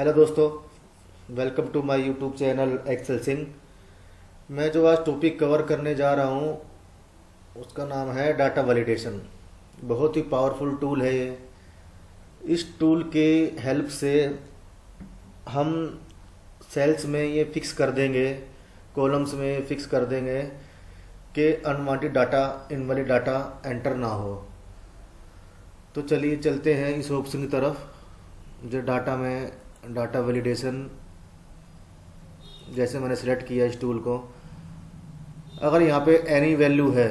Hello दोस्तों, welcome to my YouTube channel Excel Singh. मैं जो आज टॉपिक कवर करने जा रहा हूँ उसका नाम है डाटा वैलिडेशन। बहुत ही पावरफुल टूल है ये। इस टूल के हेल्प से हम सेल्स में ये फिक्स कर देंगे, कॉलम्स में फिक्स कर देंगे कि unwanted data, invalid data enter ना हो। तो चलिए चलते हैं इस ऑप्शन की तरफ जो डाटा में डाटा वैलिडेशन। जैसे मैंने सेलेक्ट किया इस टूल को, अगर यहाँ पे एनी वैल्यू है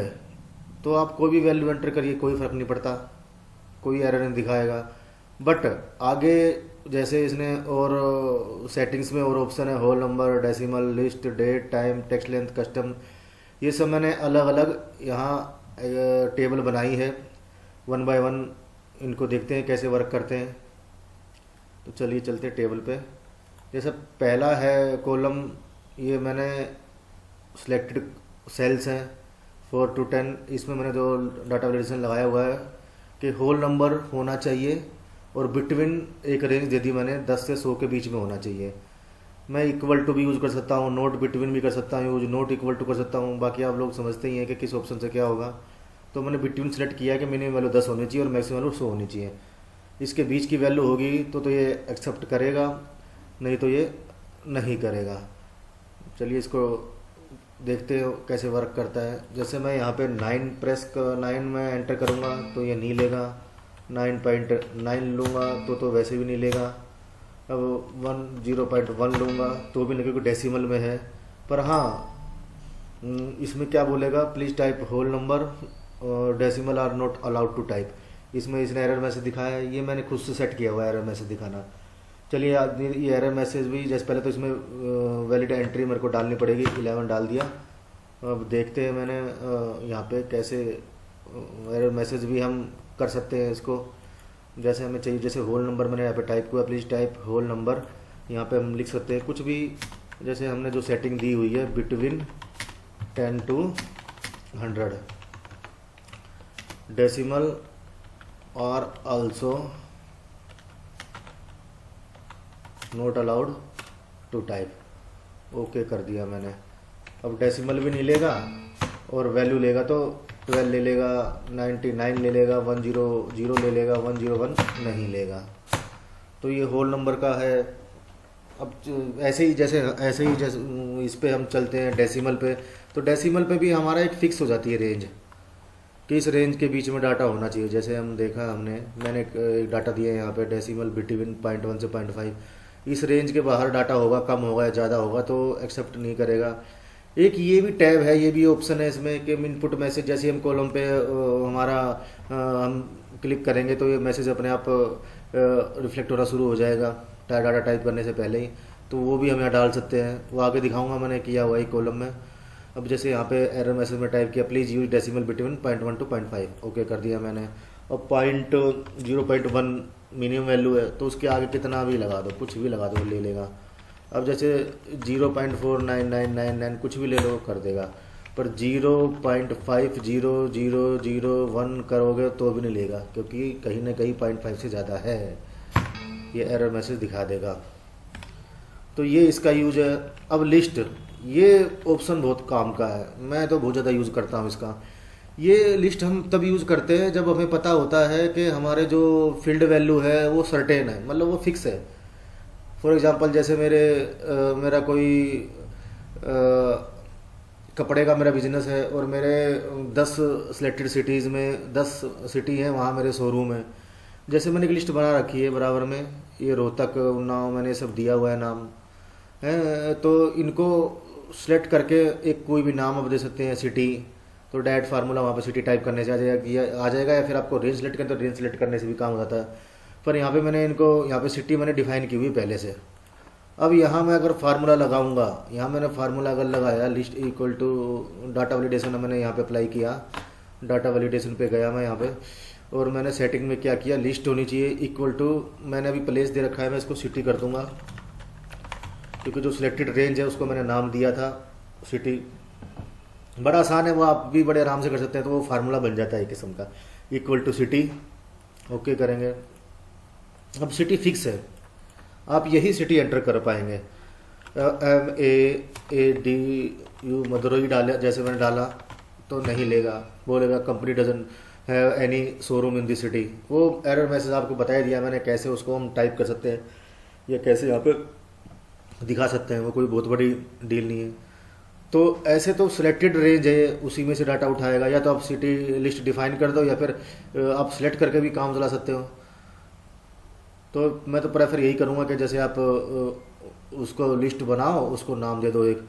तो आप कोई भी वैल्यू एंटर करिए, कोई फ़र्क नहीं पड़ता, कोई एरर नहीं दिखाएगा। बट आगे जैसे इसने और सेटिंग्स में और ऑप्शन है whole number, decimal, list, date, time, text length, custom, ये सब मैंने अलग अलग यहाँ टेबल बनाई है। वन बाय वन इनको देखते हैं कैसे वर्क करते हैं। तो चलिए चलते हैं टेबल पे। जैसे पहला है कॉलम, ये मैंने सिलेक्टेड सेल्स हैं 4 to 10। इसमें मैंने जो डाटा वैलिडेशन लगाया हुआ है कि होल नंबर होना चाहिए और बिटवीन एक रेंज दे दी मैंने 10 से 100 के बीच में होना चाहिए। मैं इक्वल टू भी यूज़ कर सकता हूँ, नोट बिटवीन भी कर सकता हूँ, यूज नोट इक्वल टू कर सकता हूँ। बाकी आप लोग समझते ही हैं कि किस ऑप्शन से क्या होगा। तो मैंने बिटवीन सेलेक्ट किया कि मिनिमम वैल्यू 10 होनी चाहिए और मैक्सिमम वैल्यू 100 होनी चाहिए। इसके बीच की वैल्यू होगी तो ये एक्सेप्ट करेगा, नहीं तो ये नहीं करेगा। चलिए इसको देखते हो कैसे वर्क करता है। जैसे मैं यहाँ पे 9 में एंटर करूँगा तो ये नहीं लेगा, 9.9 लूँगा तो वैसे भी नहीं लेगा। अब 0.1 लूँगा तो भी नहीं, क्योंकि डेसिमल में है। पर हाँ, इसमें क्या बोलेगा, please type whole number, decimal are not allowed to type. इसमें इसने एरर मैसेज दिखाया है, ये मैंने खुद से सेट किया हुआ है एरर मैसेज दिखाना। चलिए ये एरर मैसेज भी, जैसे पहले तो इसमें वैलिड एंट्री मेरे को डालनी पड़ेगी, 11 डाल दिया। अब देखते हैं मैंने यहाँ पे कैसे एरर मैसेज भी हम कर सकते हैं इसको जैसे हमें चाहिए। जैसे होल नंबर मैंने यहाँ पे टाइप किया, प्लीज़ टाइप होल नंबर। यहाँ पे हम लिख सकते हैं कुछ भी, जैसे हमने जो सेटिंग दी हुई है बिटवीन 10 to 100, डेसिमल और also not allowed to type. Okay कर दिया मैंने। अब डेसिमल भी नहीं लेगा और वैल्यू लेगा तो 12 ले लेगा, 99 ले लेगा, 100 ले लेगा, 101 नहीं लेगा। तो ये होल नंबर का है। अब ऐसे ही जैसे इस पे हम चलते हैं डेसिमल पे। तो डेसिमल पे भी हमारा एक फिक्स हो जाती है रेंज कि इस रेंज के बीच में डाटा होना चाहिए। जैसे हम देखा मैंने एक डाटा दिया है यहाँ पे, डेसिमल बिटवीन 0.1 से 0.5। इस रेंज के बाहर डाटा होगा, कम होगा या ज़्यादा होगा तो एक्सेप्ट नहीं करेगा। एक ये भी टैब है, ये भी ऑप्शन है इसमें कि इनपुट मैसेज, जैसे हम कॉलम पे हमारा हम क्लिक करेंगे तो ये मैसेज अपने आप रिफ्लेक्ट होना शुरू हो जाएगा डाटा टाइप करने से पहले ही। तो वो भी हम यहाँ डाल सकते हैं, वो आगे दिखाऊंगा, मैंने किया हुआ है कॉलम में। अब जैसे यहाँ पे एरर मैसेज में टाइप किया, please use decimal between 0.1 to 0.5। Okay कर दिया मैंने। और 0.1 मिनिमम वैल्यू है तो उसके आगे कितना भी लगा दो, कुछ भी लगा दो, ले लेगा। अब जैसे 0.49999 कुछ भी ले लो, कर देगा। पर 0.500001 करोगे तो भी नहीं लेगा, क्योंकि कहीं ना कहीं 0.5 से ज़्यादा है, ये एरर मैसेज दिखा देगा। तो ये इसका यूज है। अब लिस्ट, ये ऑप्शन बहुत काम का है, मैं तो बहुत ज़्यादा यूज़ करता हूँ इसका। ये लिस्ट हम तब यूज़ करते हैं जब हमें पता होता है कि हमारे जो फील्ड वैल्यू है वो सर्टेन है, मतलब वो फिक्स है। फॉर एग्जांपल जैसे मेरा कोई कपड़े का मेरा बिजनेस है और मेरे 10 सिलेक्टेड सिटीज़ में 10 सिटी हैं, वहाँ मेरे शोरूम है। जैसे मैंने एक लिस्ट बना रखी है बराबर में, ये रोहतक, उन्नाव, मैंने सब दिया हुआ है नाम है। तो इनको सेलेक्ट करके एक कोई भी नाम आप दे सकते हैं, सिटी। तो डायरेक्ट फार्मूला वहाँ पे सिटी टाइप करने से आ जाएगा, या फिर आपको रेंज सेलेक्ट करें तो रेंज सेलेक्ट करने से भी काम हो जाता है। पर यहाँ पे मैंने इनको, यहाँ पे सिटी मैंने डिफाइन की हुई पहले से। अब यहाँ मैं अगर फार्मूला लगाऊंगा, यहाँ मैंने फार्मूला अगर लगाया, list equal to data validation मैंने यहाँ पे अप्लाई किया, डाटा वैलिडेशन पे गया मैं यहाँ पे, और मैंने सेटिंग में क्या किया, लिस्ट होनी चाहिए इक्वल टू, मैंने अभी प्लेस दे रखा है, मैं इसको सिटी कर दूंगा क्योंकि जो सिलेक्टेड रेंज है उसको मैंने नाम दिया था सिटी। बड़ा आसान है, वो आप भी बड़े आराम से कर सकते हैं। तो वो फार्मूला बन जाता है एक किस्म का, इक्वल टू सिटी। ओके करेंगे। अब सिटी फिक्स है, आप यही सिटी एंटर कर पाएंगे। MAADU मदुरई डाले, जैसे मैंने डाला तो नहीं लेगा, बोलेगा company doesn't have any showroom in the city. वो एरर मैसेज आपको बता दिया मैंने कैसे उसको हम टाइप कर सकते हैं या कैसे यहाँ पे दिखा सकते हैं, वो कोई बहुत बड़ी डील नहीं है। तो ऐसे तो सिलेक्टेड रेंज है, उसी में से डाटा उठाएगा, या तो आप सिटी लिस्ट डिफाइन कर दो या फिर आप सिलेक्ट करके भी काम चला सकते हो। तो मैं तो प्रेफर यही करूँगा कि जैसे आप उसको लिस्ट बनाओ, उसको नाम दे दो एक।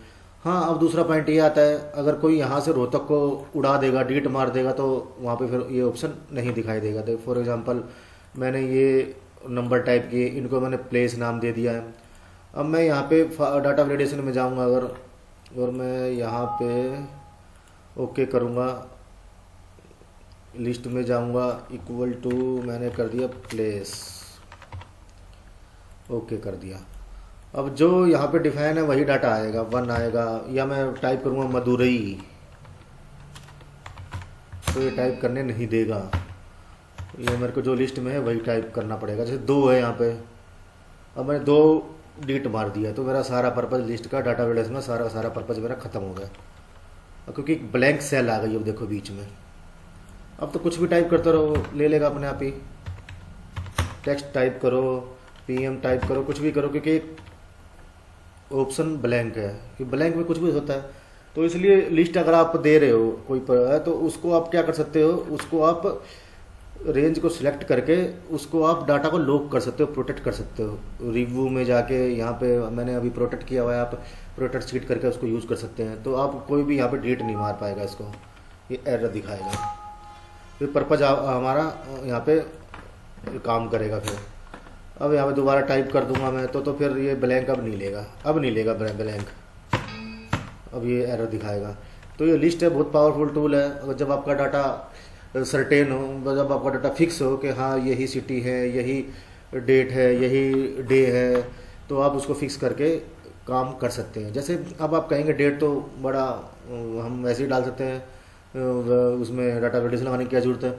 हाँ, अब दूसरा पॉइंट ये आता है, अगर कोई यहाँ से रोहतक को उड़ा देगा, डिलीट मार देगा, तो वहाँ पे फिर ये ऑप्शन नहीं दिखाई देगा। तो फॉर एग्जांपल मैंने ये नंबर टाइप किए, इनको मैंने प्लेस नाम दे दिया है। अब मैं यहाँ पे डाटा वैलिडेशन में जाऊँगा अगर, और मैं यहाँ पे ओके करूँगा, लिस्ट में जाऊँगा, इक्वल टू मैंने कर दिया प्लेस, ओके कर दिया। अब जो यहाँ पे डिफाइन है वही डाटा आएगा, 1 आएगा, या मैं टाइप करूँगा मदुरई, तो ये टाइप करने नहीं देगा, ये मेरे को जो लिस्ट में है वही टाइप करना पड़ेगा। जैसे 2 है यहाँ पे, अब मैंने 2 डिलीट मार दिया, तो मेरा सारा पर्पज़ लिस्ट का डाटा वैलिडेशन में सारा पर्पज़ मेरा ख़त्म हो गया, क्योंकि ब्लैंक सेल आ गई अब देखो बीच में। अब तो कुछ भी टाइप करते रहो, ले लेगा अपने आप ही। टेक्स्ट टाइप करो, PM टाइप करो, कुछ भी करो, क्योंकि ऑप्शन ब्लैंक है, कि ब्लैंक में कुछ भी होता है। तो इसलिए लिस्ट अगर आप दे रहे हो कोई पर, तो उसको आप क्या कर सकते हो, उसको आप रेंज को सिलेक्ट करके उसको आप डाटा को लॉक कर सकते हो, प्रोटेक्ट कर सकते हो। रिव्यू में जाके यहाँ पे मैंने अभी प्रोटेक्ट किया हुआ है, आप प्रोटेक्ट सीट करके उसको यूज़ कर सकते हैं। तो आप कोई भी यहाँ पे डिलीट नहीं मार पाएगा इसको, ये एरर दिखाएगा। फिर पर्पज हमारा यहाँ पे काम करेगा। फिर अब यहाँ पे दोबारा टाइप कर दूंगा मैं, तो फिर ये ब्लैंक अब नहीं लेगा ब्लैंक, अब ये एरर दिखाएगा। तो ये लिस्ट है, बहुत पावरफुल टूल है। अगर जब आपका डाटा सर्टेन हो, जब आपका डाटा फिक्स हो कि हाँ यही सिटी है, यही डेट है, यही डे है, तो आप उसको फिक्स करके काम कर सकते हैं। जैसे अब आप कहेंगे डेट तो बड़ा हम वैसे ही डाल सकते हैं, उसमें डाटा वैलिडेशन लगाने की क्या जरूरत है।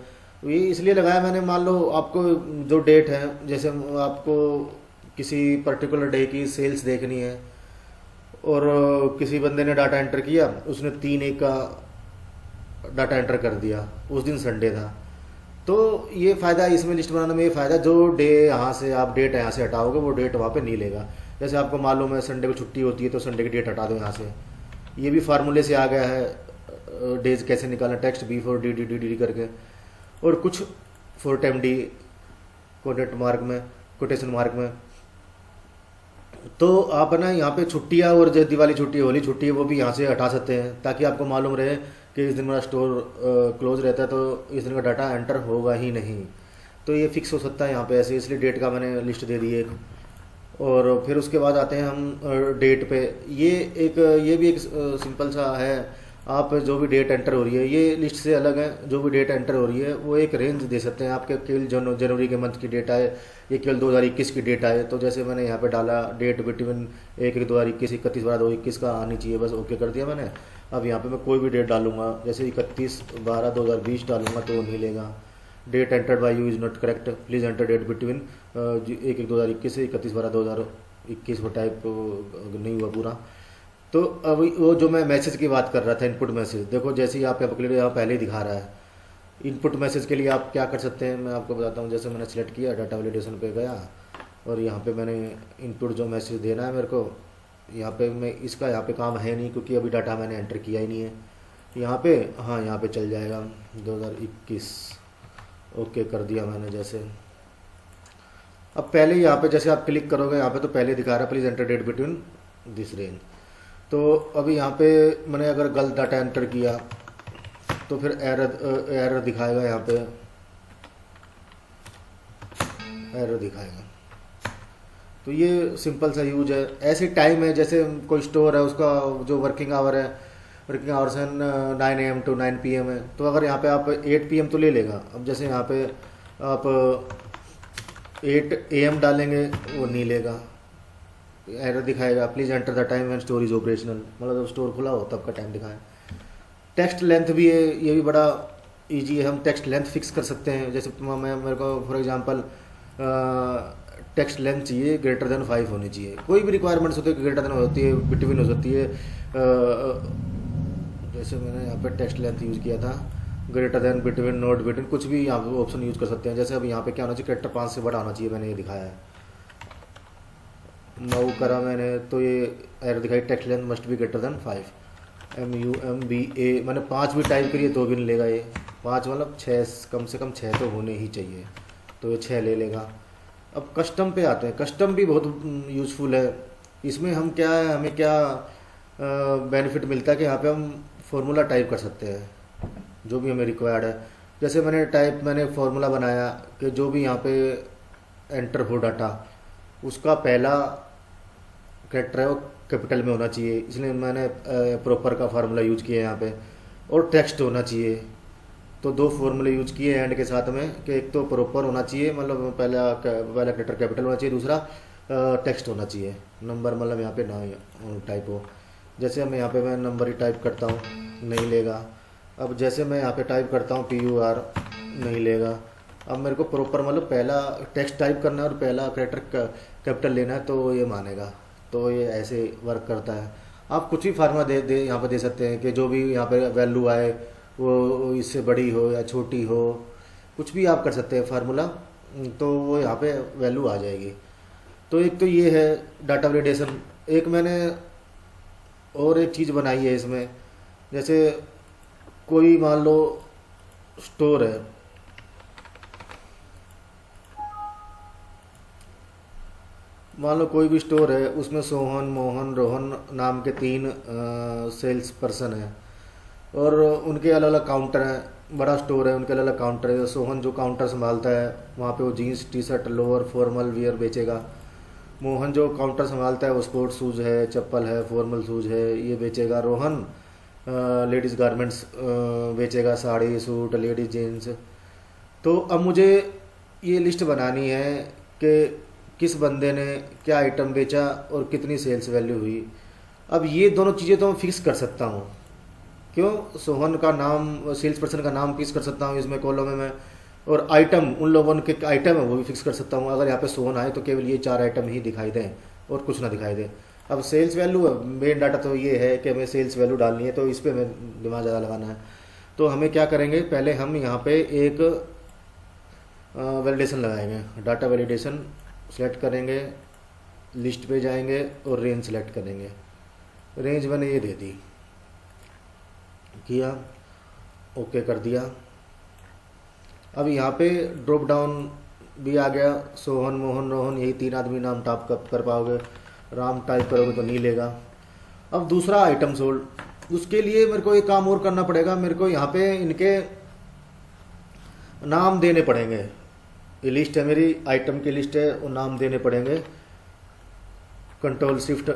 ये इसलिए लगाया मैंने, मान लो आपको जो डेट है, जैसे आपको किसी पर्टिकुलर डे की सेल्स देखनी है, और किसी बंदे ने डाटा एंटर किया, उसने 3/1 का डाटा एंटर कर दिया, उस दिन संडे था। तो ये फ़ायदा इसमें लिस्ट बनाने में, ये फ़ायदा जो डे यहाँ से आप डेट यहाँ से हटाओगे वो डेट वहाँ पे नहीं लेगा। जैसे आपको मालूम है संडे को छुट्टी होती है, तो संडे की डेट हटा दो यहाँ से। ये भी फार्मूले से आ गया है, डेज कैसे निकालना, टेक्स्ट B4 D करके, और कुछ for time D quotation mark में। तो आप ना यहाँ पे छुट्टियाँ, और जो दिवाली छुट्टी, होली छुट्टी है, वो भी यहाँ से हटा सकते हैं, ताकि आपको मालूम रहे कि इस दिन मेरा स्टोर क्लोज रहता है, तो इस दिन का डाटा एंटर होगा ही नहीं। तो ये फिक्स हो सकता है यहाँ पे ऐसे, इसलिए डेट का मैंने लिस्ट दे दी एक। और फिर उसके बाद आते हैं हम डेट पे। ये भी एक सिंपल सा है, आप जो भी डेट एंटर हो रही है, ये लिस्ट से अलग है। जो भी डेट एंटर हो रही है वो एक रेंज दे सकते हैं आपके, केवल जनवरी के मंथ की डेट आए, ये केवल 2021 की डेट आए। तो जैसे मैंने यहाँ पे डाला डेट बिटवीन 1/1/2021 31/12/2021 का आनी चाहिए, बस ओके कर दिया मैंने। अब यहाँ पे मैं कोई भी डेट डालूंगा, जैसे 31/12/2020 डालूंगा तो नहीं लेगा। Date entered by you is not correct, please enter date between 1/1/2021 से 31/12/2021, वो टाइप नहीं हुआ पूरा। तो अब वो जो मैं मैसेज की बात कर रहा था, इनपुट मैसेज, देखो जैसे ही आप यहाँ पहले ही दिखा रहा है। इनपुट मैसेज के लिए आप क्या कर सकते हैं, मैं आपको बताता हूँ। जैसे मैंने सेलेक्ट किया, डाटा वैलिडेशन पे गया, और यहाँ पे मैंने इनपुट जो मैसेज देना है मेरे को, यहाँ पे मैं इसका यहाँ पे काम है नहीं, क्योंकि अभी डाटा मैंने एंटर किया ही नहीं है। यहाँ पे हाँ, यहाँ पे चल जाएगा 2021, ओके कर दिया मैंने। जैसे अब पहले यहाँ पे जैसे आप क्लिक करोगे, यहाँ पे तो पहले दिखा रहा है please enter date between this range. तो अभी यहाँ पे मैंने अगर गलत डाटा एंटर किया, तो फिर एरर दिखाएगा, यहाँ पे एरर दिखाएगा। तो ये सिंपल सा यूज है। ऐसे टाइम है, जैसे कोई स्टोर है, उसका जो वर्किंग आवर है, वर्किंग आवर्स है 9 AM to 9 PM है, तो अगर यहाँ पे आप 8 PM तो ले लेगा। अब जैसे यहाँ पे आप 8 AM डालेंगे, वो नहीं लेगा, एरर दिखाएगा, please enter the time when store is operational, मतलब जब स्टोर खुला हो तब का टाइम दिखाए। टेक्स्ट लेंथ भी है, ये भी बड़ा इजी है, हम टेक्स्ट लेंथ फिक्स कर सकते हैं। जैसे मैं मेरे को फॉर एग्जांपल टेक्स्ट लेंथ चाहिए ग्रेटर देन 5 होनी चाहिए। कोई भी रिक्वायरमेंट्स होती है ग्रेटर देन होती है, बिटवीन हो सकती है। जैसे मैंने यहाँ पे टेक्स्ट लेंथ यूज़ किया था, greater than, between, not between, कुछ भी यहाँ पे ऑप्शन यूज़ कर सकते हैं। जैसे अब यहाँ पे क्या होना चाहिए, कैरेक्टर 5 से बड़ा होना चाहिए, मैंने ये दिखाया है। नाउ करा मैंने तो ये एरर दिखाई, text length must be greater than 5। MUMBA मैंने 5 भी टाइप करिए तो भी नहीं लेगा ये। 5 मतलब 6, कम से कम 6 तो होने ही चाहिए, तो ये 6 ले लेगा। अब कस्टम पे आते हैं। कस्टम भी बहुत यूज़फुल है। इसमें हम क्या है, हमें क्या बेनिफिट मिलता है कि यहाँ पे हम फॉर्मूला टाइप कर सकते हैं जो भी हमें रिक्वायर्ड है। जैसे मैंने फार्मूला बनाया कि जो भी यहाँ पे एंटर हो डाटा, उसका पहला कैरेक्टर है वो कैपिटल में होना चाहिए, इसलिए मैंने प्रॉपर का फार्मूला यूज किया है यहाँ पे। और टेक्स्ट होना चाहिए, तो 2 फार्मूले यूज किए एंड के साथ में कि एक तो प्रॉपर होना चाहिए, मतलब पहला कैरेक्टर कैपिटल होना चाहिए, दूसरा टेक्स्ट होना चाहिए। नंबर मतलब यहाँ पे ना टाइप हो। जैसे मैं नंबर ही टाइप करता हूँ, नहीं लेगा। अब जैसे मैं यहाँ पे टाइप करता हूँ PUR, नहीं लेगा। अब मेरे को प्रॉपर मतलब पहला टेक्स्ट टाइप करना है और पहला कैरेक्टर कैपिटल लेना है तो ये मानेगा। तो ये ऐसे वर्क करता है। आप कुछ भी फार्मूला दे यहाँ पे दे सकते हैं कि जो भी यहाँ पे वैल्यू आए वो इससे बड़ी हो या छोटी हो, कुछ भी आप कर सकते हैं फार्मूला, तो वो यहाँ पे वैल्यू आ जाएगी। तो एक तो ये है डाटा वैलिडेशन। एक मैंने और एक चीज़ बनाई है इसमें, जैसे कोई मान लो स्टोर है, मान लो कोई भी स्टोर है, उसमें सोहन, मोहन, रोहन नाम के 3 सेल्स पर्सन हैं और उनके अलग अलग काउंटर हैं। बड़ा स्टोर है, उनके अलग अलग काउंटर है। सोहन जो काउंटर संभालता है वहाँ पे वो jeans, t-shirt, lower, formal wear बेचेगा। मोहन जो काउंटर संभालता है वो स्पोर्ट्स शूज़ है, चप्पल है, फॉर्मल शूज़ है, ये बेचेगा। रोहन लेडीज़ गारमेंट्स बेचेगा, साड़ी, सूट, लेडीज जीन्स। तो अब मुझे ये लिस्ट बनानी है कि किस बंदे ने क्या आइटम बेचा और कितनी सेल्स वैल्यू हुई। अब ये दोनों चीज़ें तो मैं फिक्स कर सकता हूँ। क्यों? सोहन का नाम, सेल्स पर्सन का नाम फिक्स कर सकता हूँ इसमें कॉलम में मैं, और आइटम उन लोगों के आइटम है वो भी फिक्स कर सकता हूँ। अगर यहाँ पे सोहन आए तो केवल ये 4 आइटम ही दिखाई दें और कुछ ना दिखाई दे। अब सेल्स वैल्यू, मेन डाटा तो ये है कि हमें सेल्स वैल्यू डालनी है, तो इस पर हमें दिमाग ज़्यादा लगाना है। तो हमें क्या करेंगे, पहले हम यहाँ पे एक वैलिडेशन लगाएंगे। डाटा वैलिडेशन सेलेक्ट करेंगे, लिस्ट पे जाएंगे और रेंज सेलेक्ट करेंगे। रेंज मैंने ये दे दी, किया, ओके कर दिया। अब यहाँ पे ड्रॉप डाउन भी आ गया, सोहन, मोहन, रोहन, यही 3 आदमी नाम टाइप कर पाओगे। राम टाइप करोगे तो नहीं लेगा। अब दूसरा आइटम सोल्ड, उसके लिए मेरे को एक काम और करना पड़ेगा। मेरे को यहाँ पे इनके नाम देने पड़ेंगे। ये लिस्ट है मेरी, आइटम की लिस्ट है, और नाम देने पड़ेंगे। कंट्रोल शिफ्ट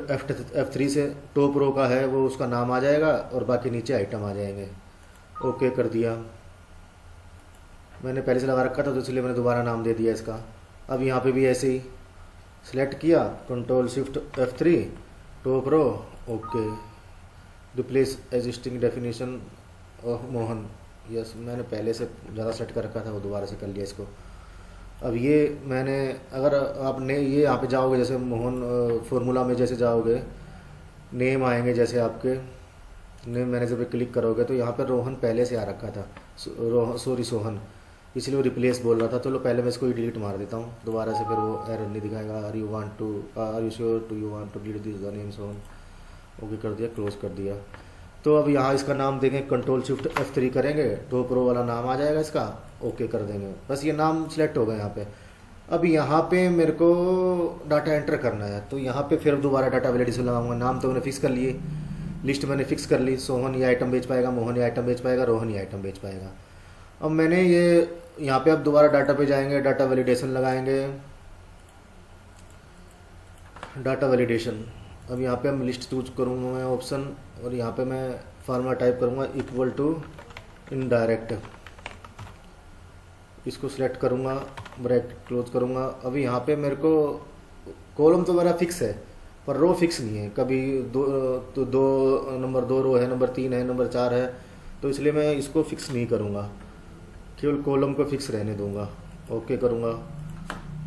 F3 से टॉप रो का है वो, उसका नाम आ जाएगा और बाकी नीचे आइटम आ जाएंगे। ओके कर दिया। मैंने पहले से लगा रखा था तो इसलिए मैंने दोबारा नाम दे दिया इसका। अब यहाँ पे भी ऐसे ही सिलेक्ट किया, control shift F3 top row, okay. Replace existing definition of Mohan, yes, मैंने पहले से ज़्यादा सेट कर रखा था, वो दोबारा से कर लिया इसको। अब ये मैंने, अगर आपने ये यहाँ पे जाओगे, जैसे मोहन फॉर्मूला में जैसे जाओगे, नेम आएंगे, जैसे आपके नेम मैनेजर पे क्लिक करोगे तो यहाँ पे रोहन पहले से आ रखा था, सोहन, इसलिए वो रिप्लेस बोल रहा था। तो लो पहले मैं इसको डिलीट मार देता हूँ दोबारा से, फिर वो एरर नहीं दिखाएगा। Are you sure to you want to delete this the name Sohan, okay कर दिया, क्लोज कर दिया। तो अब यहाँ इसका नाम देंगे, कंट्रोल शिफ्ट F3 करेंगे, टॉप रो वाला नाम आ जाएगा इसका, ओके कर देंगे। बस ये नाम सिलेक्ट हो गया यहाँ पे। अब यहाँ पे मेरे को डाटा एंटर करना है, तो यहाँ पे फिर दोबारा डाटा वैलिडेशन लगाऊंगा। नाम तो मैंने फिक्स कर लिए, लिस्ट मैंने फिक्स कर ली, सोहन ये आइटम बेच पाएगा, मोहन ये आइटम बेच पाएगा, रोहन ये आइटम बेच पाएगा। अब मैंने ये यहाँ पे अब दोबारा डाटा पे जाएंगे, डाटा वैलिडेशन लगाएंगे, डाटा वैलिडेशन। अब यहाँ पे हम लिस्ट चूज करूँगा मैं ऑप्शन, और यहाँ पे मैं फार्मूला टाइप करूँगा इक्वल टू इनडायरेक्ट, इसको सिलेक्ट करूँगा, ब्रैकेट क्लोज करूँगा। अभी यहाँ पे मेरे को कॉलम तो मेरा फिक्स है पर रो फिक्स नहीं है। कभी दो नंबर 2 रो है, नंबर 3 है, नंबर 4 है, तो इसलिए मैं इसको फिक्स नहीं करूँगा, केवल कॉलम को फिक्स रहने दूँगा। ओके करूँगा,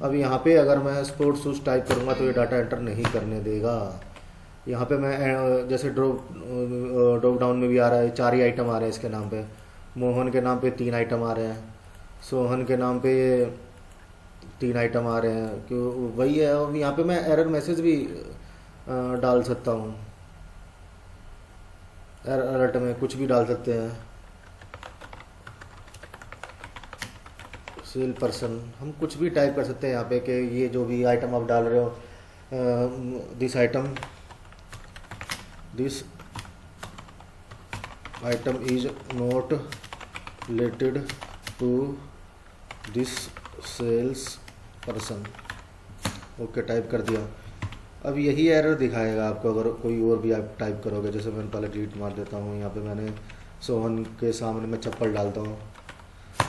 अब यहाँ पे अगर मैं स्पोर्ट्स शूज़ टाइप करूँगा तो ये डाटा एंटर नहीं करने देगा। यहाँ पे मैं जैसे ड्रॉप डाउन में भी आ रहा है, 4 ही आइटम आ रहे हैं इसके नाम पे। मोहन के नाम पे 3 आइटम आ रहे हैं, सोहन के नाम पे 3 आइटम आ रहे हैं, क्यों वही है। अब यहाँ पे मैं एरर मैसेज भी डाल सकता हूँ, एरर अलर्ट में कुछ भी डाल सकते हैं। सेल पर्सन हम कुछ भी टाइप कर सकते हैं यहाँ पे कि ये जो भी आइटम आप डाल रहे हो, this item is not related to this sales person. Okay, type कर दिया। अब यही एरर दिखाएगा आपको अगर कोई और भी आप टाइप करोगे। जैसे मैंने पहले डिलीट मार देता हूँ, यहाँ पे मैंने सोहन के सामने मैं चप्पल डालता हूँ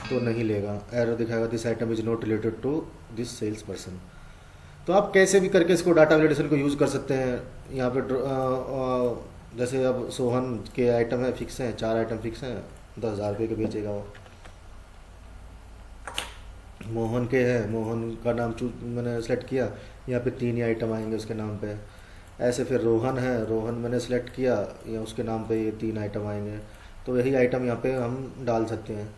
तो नहीं लेगा, एरर दिखाएगा this item is not related to this sales person. तो आप कैसे भी करके इसको डाटा वैलिडेशन को यूज़ कर सकते हैं। यहाँ पे जैसे अब सोहन के आइटम है फिक्स हैं, 4 आइटम फिक्स हैं, 10,000 रुपये के बेचेगा वो। मोहन के हैं, मोहन का नाम मैंने सेलेक्ट किया, यहाँ पे 3 ही आइटम आएंगे उसके नाम पे। ऐसे फिर रोहन है, रोहन मैंने सेलेक्ट किया, या उसके नाम पे ये 3 आइटम आएंगे। तो यही आइटम यहाँ पे हम डाल सकते हैं।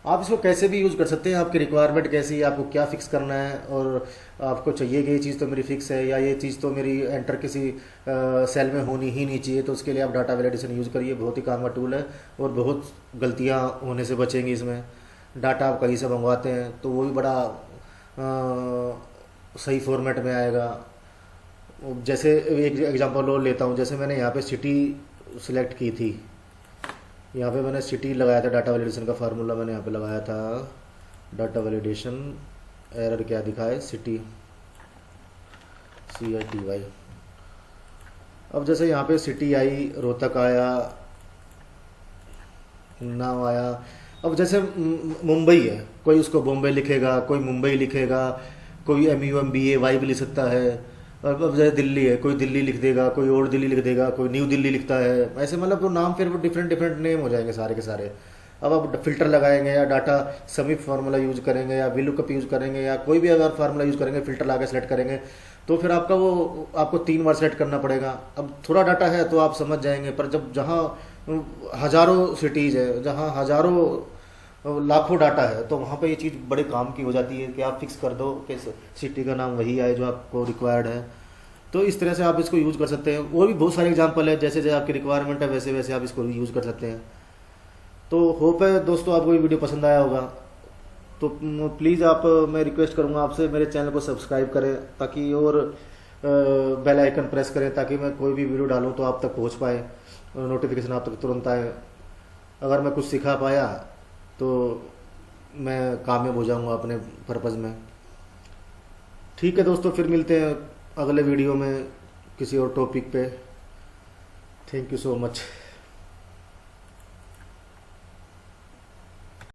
आप इसको कैसे भी यूज़ कर सकते हैं, आपकी रिक्वायरमेंट कैसी है, आपको क्या फ़िक्स करना है, और आपको चाहिए कि ये चीज़ तो मेरी फ़िक्स है या ये चीज़ तो मेरी एंटर किसी सेल में होनी ही नहीं चाहिए, तो उसके लिए आप डाटा वैलिडेशन यूज़ करिए। बहुत ही काम का टूल है और बहुत गलतियाँ होने से बचेंगी इसमें। डाटा आप कहीं से मंगवाते हैं तो वो भी बड़ा सही फॉर्मेट में आएगा। जैसे एक एग्जांपल और लेता हूँ, जैसे मैंने यहाँ पे सिटी सिलेक्ट की थी, यहाँ पे मैंने सिटी लगाया था, डाटा वैलिडेशन का फार्मूला मैंने यहाँ पे लगाया था, डाटा वैलिडेशन एरर क्या दिखाए, सिटी CITY। अब जैसे यहाँ पे सिटी आई, रोहतक आया, उन्नाव आया। अब जैसे मुंबई है, कोई उसको बॉम्बे लिखेगा, कोई मुंबई लिखेगा, कोई MUMBAY भी लिख सकता है। अब जैसे दिल्ली है, कोई दिल्ली लिख देगा, कोई और दिल्ली लिख देगा, कोई न्यू दिल्ली लिखता है। ऐसे मतलब वो नाम फिर वो डिफरेंट डिफरेंट नेम हो जाएंगे सारे के सारे। अब आप फिल्टर लगाएंगे या डाटा समीप फार्मूला यूज करेंगे या VLOOKUP यूज करेंगे या कोई भी अगर फार्मूला यूज करेंगे, फिल्टर लगा सेलेक्ट करेंगे, तो फिर आपका वो आपको 3 बार सेलेक्ट करना पड़ेगा। अब थोड़ा डाटा है तो आप समझ जाएंगे, पर जब जहाँ हज़ारों सिटीज़ है, जहाँ हज़ारों लाखों डाटा है, तो वहाँ पे ये चीज़ बड़े काम की हो जाती है कि आप फिक्स कर दो कि सिटी का नाम वही आए जो आपको रिक्वायर्ड है। तो इस तरह से आप इसको यूज़ कर सकते हैं। और भी बहुत सारे एग्जांपल है, जैसे जैसे आपकी रिक्वायरमेंट है वैसे वैसे आप इसको यूज़ कर सकते हैं। तो होप है दोस्तों आपको ये वीडियो पसंद आया होगा। तो प्लीज़ आप, मैं रिक्वेस्ट करूँगा आपसे, मेरे चैनल को सब्सक्राइब करें ताकि, और बेल आइकन प्रेस करें ताकि मैं कोई भी वीडियो डालूँ तो आप तक पहुँच पाए, नोटिफिकेशन आप तक तुरंत आए। अगर मैं कुछ सिखा पाया तो मैं कामयाब हो जाऊँगा अपने पर्पज़ में। ठीक है दोस्तों, फिर मिलते हैं अगले वीडियो में किसी और टॉपिक पे। Thank you so much.